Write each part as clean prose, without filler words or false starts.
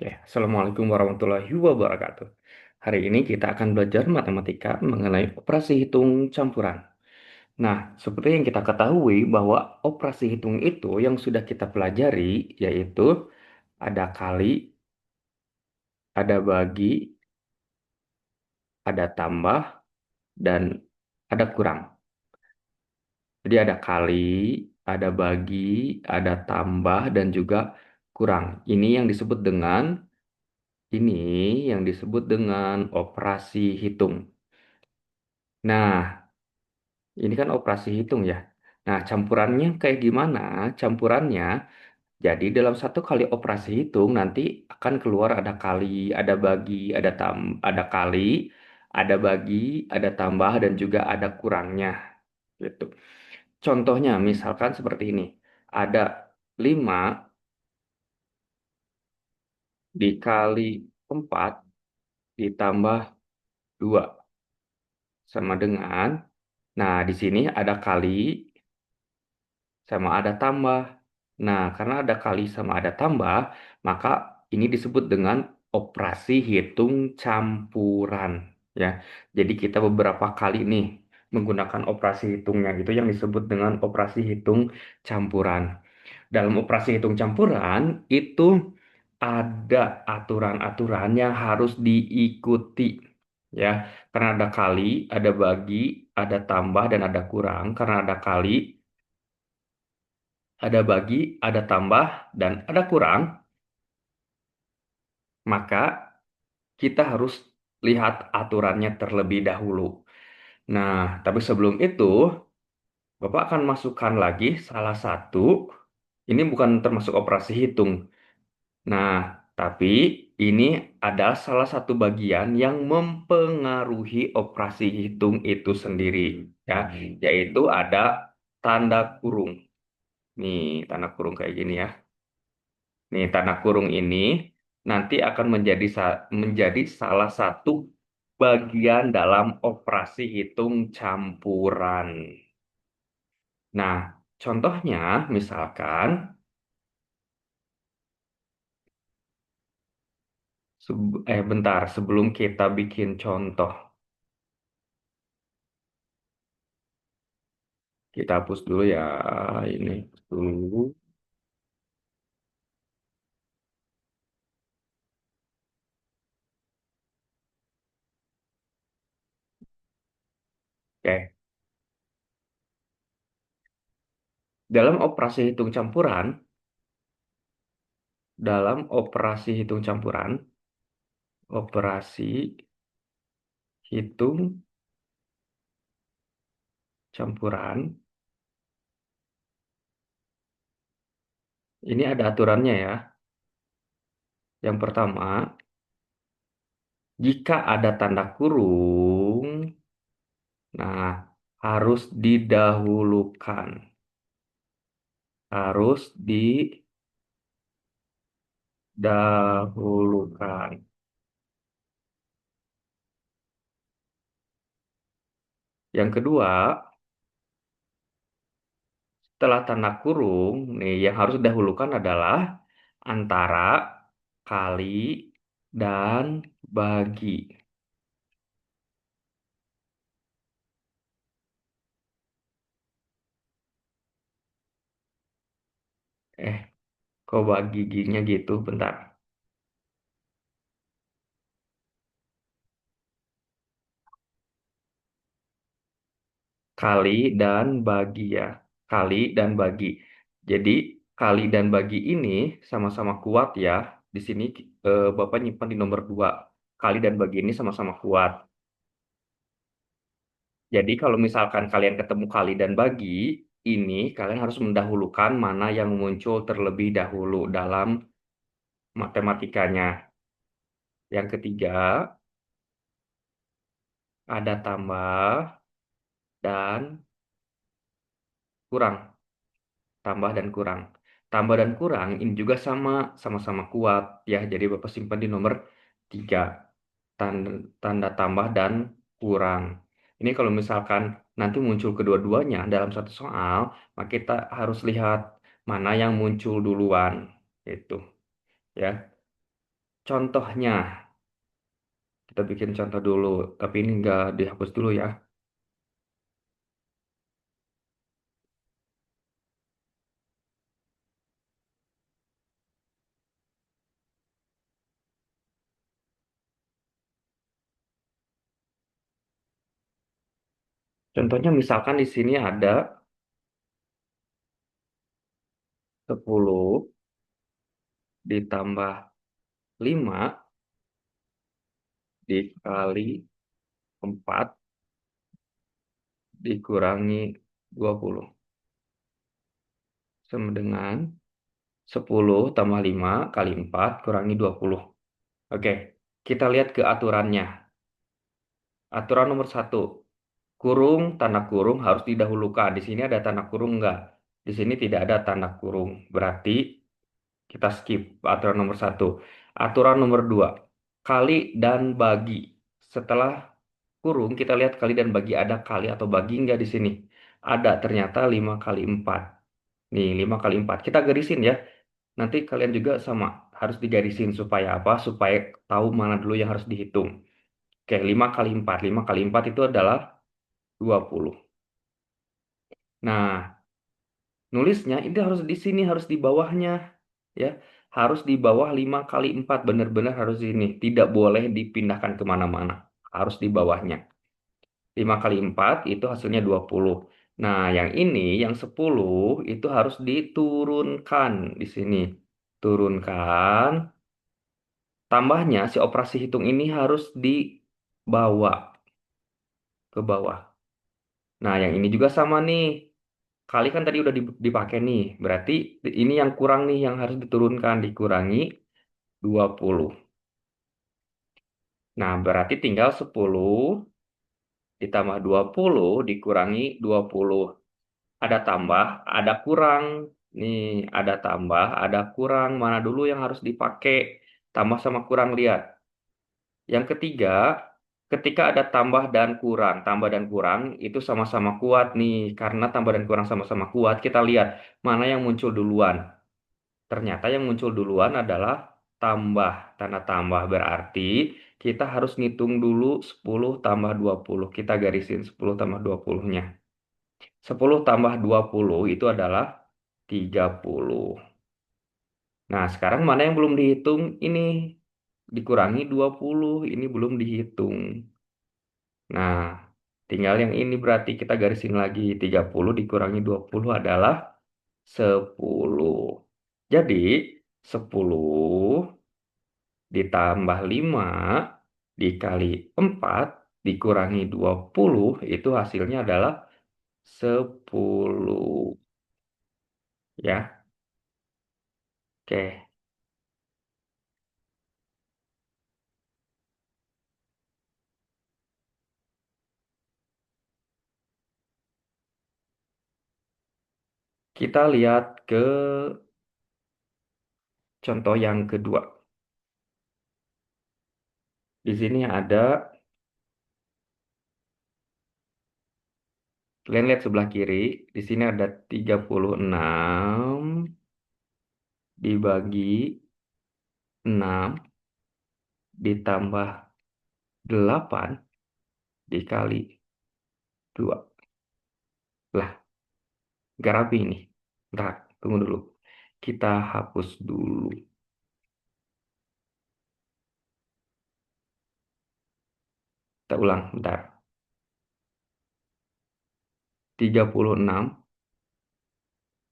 Oke, Assalamualaikum warahmatullahi wabarakatuh. Hari ini kita akan belajar matematika mengenai operasi hitung campuran. Nah, seperti yang kita ketahui bahwa operasi hitung itu yang sudah kita pelajari yaitu ada kali, ada bagi, ada tambah, dan ada kurang. Jadi ada kali, ada bagi, ada tambah, dan juga kurang. Ini yang disebut dengan operasi hitung. Nah, ini kan operasi hitung ya. Nah, campurannya kayak gimana? Campurannya, jadi dalam satu kali operasi hitung nanti akan keluar ada kali, ada bagi, ada kali, ada bagi, ada tambah dan juga ada kurangnya gitu. Contohnya misalkan seperti ini. Ada 5 dikali 4 ditambah 2 sama dengan, nah di sini ada kali sama ada tambah. Nah, karena ada kali sama ada tambah, maka ini disebut dengan operasi hitung campuran. Ya, jadi kita beberapa kali nih menggunakan operasi hitungnya gitu yang disebut dengan operasi hitung campuran. Dalam operasi hitung campuran itu ada aturan-aturan yang harus diikuti. Ya, karena ada kali, ada bagi, ada tambah, dan ada kurang. Karena ada kali, ada bagi, ada tambah, dan ada kurang, maka kita harus lihat aturannya terlebih dahulu. Nah, tapi sebelum itu, Bapak akan masukkan lagi salah satu, ini bukan termasuk operasi hitung. Nah, tapi ini adalah salah satu bagian yang mempengaruhi operasi hitung itu sendiri, ya, yaitu ada tanda kurung. Nih, tanda kurung kayak gini ya. Nih, tanda kurung ini nanti akan menjadi salah satu bagian dalam operasi hitung campuran. Nah, contohnya misalkan, bentar, sebelum kita bikin contoh, kita hapus dulu ya, ini dulu. Oke, dalam operasi hitung campuran, dalam operasi hitung campuran, operasi hitung campuran, ini ada aturannya ya. Yang pertama, jika ada tanda kurung, nah harus didahulukan. Harus didahulukan. Yang kedua, setelah tanda kurung, nih yang harus didahulukan adalah antara kali dan bagi. Eh, kok bagi giginya gitu? Bentar. Kali dan bagi ya. Kali dan bagi. Jadi kali dan bagi ini sama-sama kuat ya. Di sini Bapak nyimpan di nomor 2. Kali dan bagi ini sama-sama kuat. Jadi kalau misalkan kalian ketemu kali dan bagi, ini kalian harus mendahulukan mana yang muncul terlebih dahulu dalam matematikanya. Yang ketiga, ada tambah dan kurang. Tambah dan kurang. Tambah dan kurang ini juga sama-sama kuat ya. Jadi Bapak simpan di nomor 3. Tanda tambah dan kurang. Ini kalau misalkan nanti muncul kedua-duanya dalam satu soal, maka kita harus lihat mana yang muncul duluan. Itu ya. Contohnya, kita bikin contoh dulu, tapi ini nggak dihapus dulu ya. Contohnya misalkan di sini ada 10 ditambah 5 dikali 4 dikurangi 20 sama dengan 10 tambah 5 kali 4 kurangi 20. Oke, kita lihat ke aturannya. Aturan nomor satu, kurung, tanda kurung harus didahulukan. Di sini ada tanda kurung enggak? Di sini tidak ada tanda kurung. Berarti kita skip aturan nomor satu. Aturan nomor dua, kali dan bagi. Setelah kurung, kita lihat kali dan bagi. Ada kali atau bagi enggak di sini? Ada, ternyata 5 kali 4. Nih, 5 kali 4. Kita garisin ya. Nanti kalian juga sama. Harus digarisin supaya apa? Supaya tahu mana dulu yang harus dihitung. Oke, 5 kali 4. 5 kali 4 itu adalah 20. Nah, nulisnya itu harus di sini, harus di bawahnya. Ya, harus di bawah 5 kali 4. Benar-benar harus ini. Tidak boleh dipindahkan kemana-mana. Harus di bawahnya. 5 kali 4 itu hasilnya 20. Nah, yang ini, yang 10 itu harus diturunkan di sini. Turunkan. Tambahnya, si operasi hitung ini harus dibawa ke bawah. Nah, yang ini juga sama nih. Kali kan tadi udah dipakai nih. Berarti ini yang kurang nih yang harus diturunkan. Dikurangi 20. Nah, berarti tinggal 10 ditambah 20 dikurangi 20. Ada tambah, ada kurang. Nih, ada tambah, ada kurang. Mana dulu yang harus dipakai? Tambah sama kurang, lihat. Yang ketiga, ketika ada tambah dan kurang itu sama-sama kuat nih. Karena tambah dan kurang sama-sama kuat, kita lihat mana yang muncul duluan. Ternyata yang muncul duluan adalah tambah. Tanda tambah berarti kita harus ngitung dulu 10 tambah 20. Kita garisin 10 tambah 20-nya. 10 tambah 20 itu adalah 30. Nah, sekarang mana yang belum dihitung? Ini dikurangi 20. Ini belum dihitung. Nah, tinggal yang ini berarti kita garisin lagi. 30 dikurangi 20 adalah 10. Jadi, 10 ditambah 5 dikali 4 dikurangi 20 itu hasilnya adalah 10. Ya, oke. Kita lihat ke contoh yang kedua. Di sini ada, kalian lihat sebelah kiri, di sini ada 36 dibagi 6 ditambah 8 dikali 2. Lah, gak rapi ini. Bentar, tunggu dulu. Kita hapus dulu. Kita ulang, bentar. 36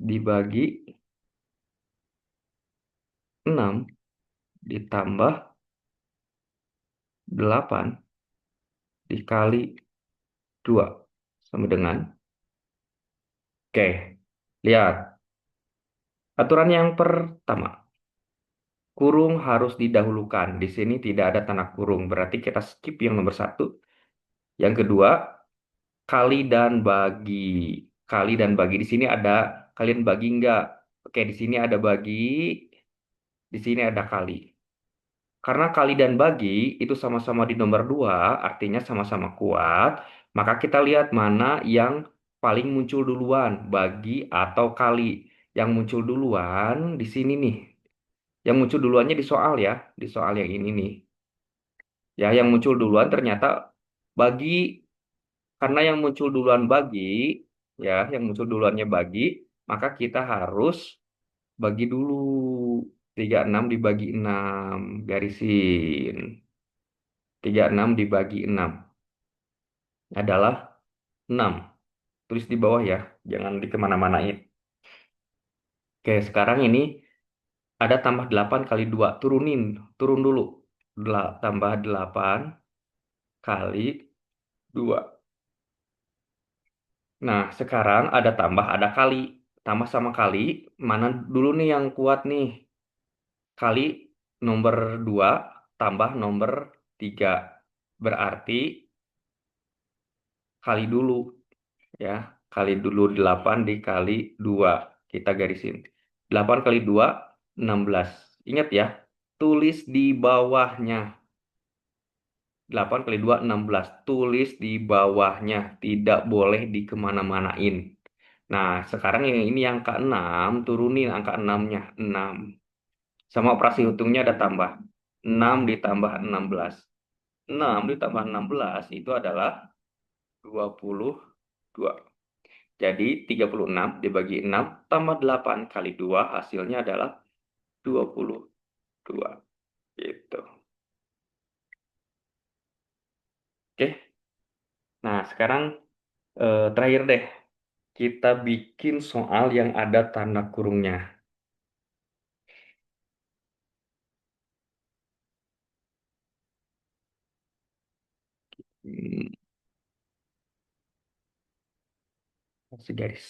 dibagi 6 ditambah 8 dikali 2 sama dengan, oke, lihat. Aturan yang pertama, kurung harus didahulukan. Di sini tidak ada tanda kurung, berarti kita skip yang nomor satu. Yang kedua, kali dan bagi. Kali dan bagi di sini ada, kalian bagi enggak? Oke, di sini ada bagi, di sini ada kali. Karena kali dan bagi itu sama-sama di nomor dua, artinya sama-sama kuat, maka kita lihat mana yang paling muncul duluan, bagi atau kali. Yang muncul duluan di sini nih. Yang muncul duluannya di soal ya, di soal yang ini nih. Ya, yang muncul duluan ternyata bagi, karena yang muncul duluan bagi, ya, yang muncul duluannya bagi, maka kita harus bagi dulu 36 dibagi 6, garisin. 36 dibagi 6 adalah 6. Tulis di bawah ya, jangan di kemana-manain. Oke, sekarang ini ada tambah 8 kali 2. Turunin, turun dulu. Tambah 8 kali 2. Nah, sekarang ada tambah, ada kali. Tambah sama kali, mana dulu nih yang kuat nih? Kali nomor 2 tambah nomor 3. Berarti kali dulu ya. Kali dulu 8 dikali 2. Kita garisin. 8 kali 2, 16. Ingat ya, tulis di bawahnya. 8 kali 2, 16. Tulis di bawahnya. Tidak boleh dikemana-manain. Nah, sekarang yang ini angka 6, turunin angka 6-nya. 6. Sama operasi hitungnya ada tambah. 6 ditambah 16. 6 ditambah 16 itu adalah 22. Jadi 36 dibagi 6 tambah 8 kali 2 hasilnya adalah 22. Gitu. Oke. Nah, sekarang terakhir deh. Kita bikin soal yang ada tanda kurungnya. Hmm, kasih garis.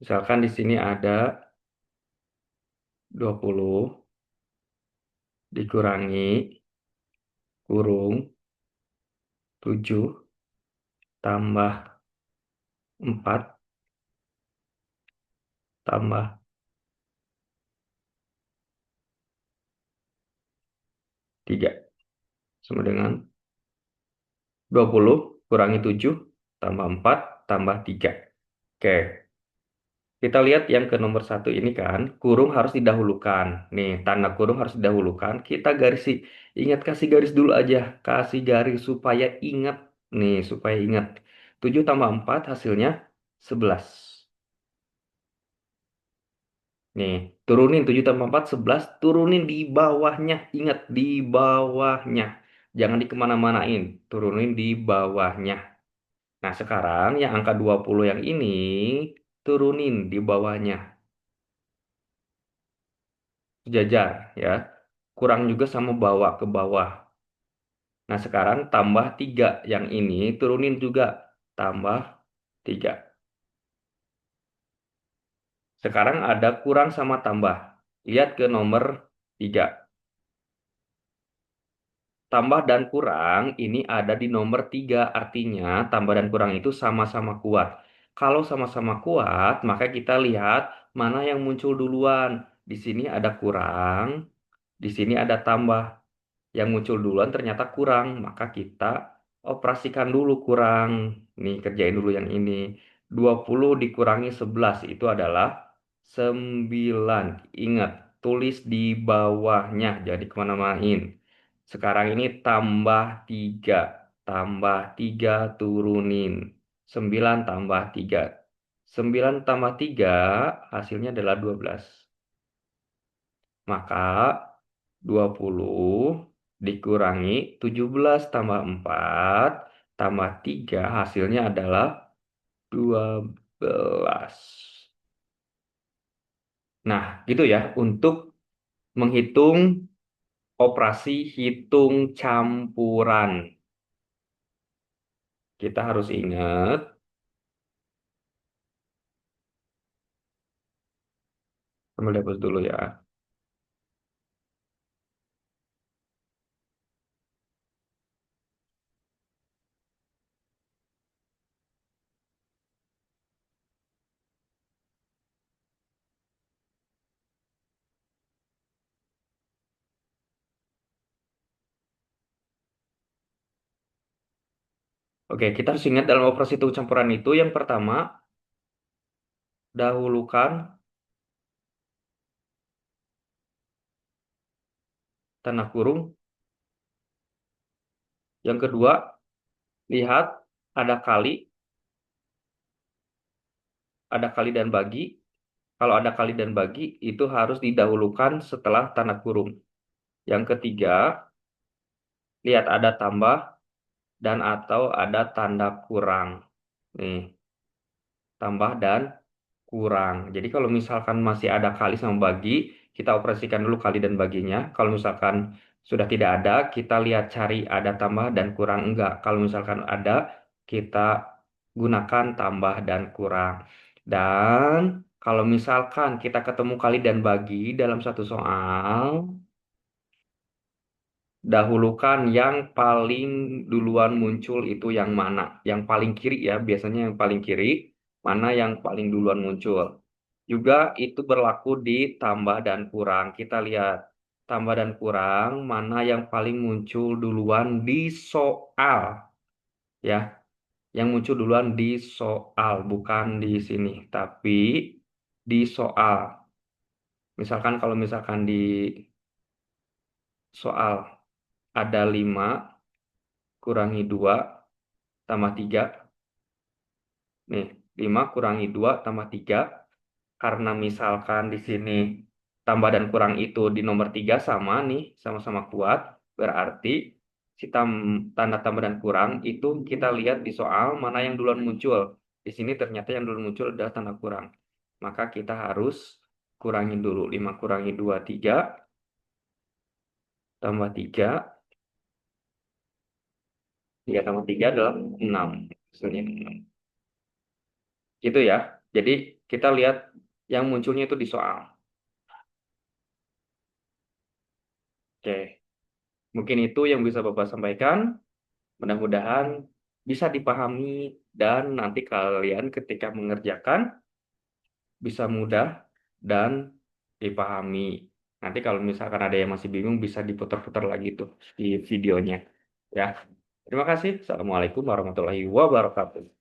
Misalkan di sini ada 20 dikurangi kurung 7 tambah 4 tambah 3 sama dengan 20 kurangi 7 tambah 4 tambah 3. Oke, kita lihat yang ke nomor satu ini kan, kurung harus didahulukan. Nih, tanda kurung harus didahulukan. Kita garisi, ingat kasih garis dulu aja. Kasih garis supaya ingat. Nih, supaya ingat. 7 tambah 4 hasilnya 11. Nih, turunin 7 tambah 4, 11. Turunin di bawahnya. Ingat, di bawahnya. Jangan dikemana-manain. Turunin di bawahnya. Nah, sekarang yang angka 20 yang ini, turunin di bawahnya. Sejajar, ya. Kurang juga sama bawa ke bawah. Nah, sekarang tambah 3. Yang ini turunin juga. Tambah 3. Sekarang ada kurang sama tambah. Lihat ke nomor 3. Tambah dan kurang ini ada di nomor 3. Artinya tambah dan kurang itu sama-sama kuat. Kalau sama-sama kuat, maka kita lihat mana yang muncul duluan. Di sini ada kurang, di sini ada tambah. Yang muncul duluan ternyata kurang, maka kita operasikan dulu kurang. Nih, kerjain dulu yang ini. 20 dikurangi 11 itu adalah 9. Ingat, tulis di bawahnya, jadi kemana-manain. Sekarang ini tambah 3. Tambah 3 turunin. 9 tambah 3. 9 tambah 3 hasilnya adalah 12. Maka 20 dikurangi 17 tambah 4 tambah 3 hasilnya adalah 12. Nah, gitu ya untuk menghitung operasi hitung campuran. Kita harus ingat, ambil dapur dulu ya. Oke, kita harus ingat dalam operasi hitung campuran itu yang pertama, dahulukan tanda kurung. Yang kedua, lihat ada kali, dan bagi. Kalau ada kali dan bagi, itu harus didahulukan setelah tanda kurung. Yang ketiga, lihat ada tambah dan atau ada tanda kurang. Nih, tambah dan kurang. Jadi kalau misalkan masih ada kali sama bagi, kita operasikan dulu kali dan baginya. Kalau misalkan sudah tidak ada, kita lihat cari ada tambah dan kurang enggak. Kalau misalkan ada, kita gunakan tambah dan kurang. Dan kalau misalkan kita ketemu kali dan bagi dalam satu soal, dahulukan yang paling duluan muncul itu yang mana? Yang paling kiri ya, biasanya yang paling kiri, mana yang paling duluan muncul. Juga itu berlaku di tambah dan kurang. Kita lihat tambah dan kurang, mana yang paling muncul duluan di soal. Ya, yang muncul duluan di soal, bukan di sini, tapi di soal. Misalkan kalau misalkan di soal ada 5 kurangi 2 tambah 3. Nih, 5 kurangi 2 tambah 3. Karena misalkan di sini tambah dan kurang itu di nomor 3 sama nih, sama-sama kuat. Berarti si tanda tambah dan kurang itu kita lihat di soal mana yang duluan muncul. Di sini ternyata yang duluan muncul adalah tanda kurang. Maka kita harus kurangin dulu. 5 kurangi 2 3 tambah 3. 3 tambah 3 adalah 6. Hasilnya 6. Gitu ya. Jadi kita lihat yang munculnya itu di soal. Oke, mungkin itu yang bisa Bapak sampaikan. Mudah-mudahan bisa dipahami dan nanti kalian ketika mengerjakan bisa mudah dan dipahami. Nanti kalau misalkan ada yang masih bingung bisa diputar-putar lagi tuh di videonya. Ya. Terima kasih. Assalamualaikum warahmatullahi wabarakatuh.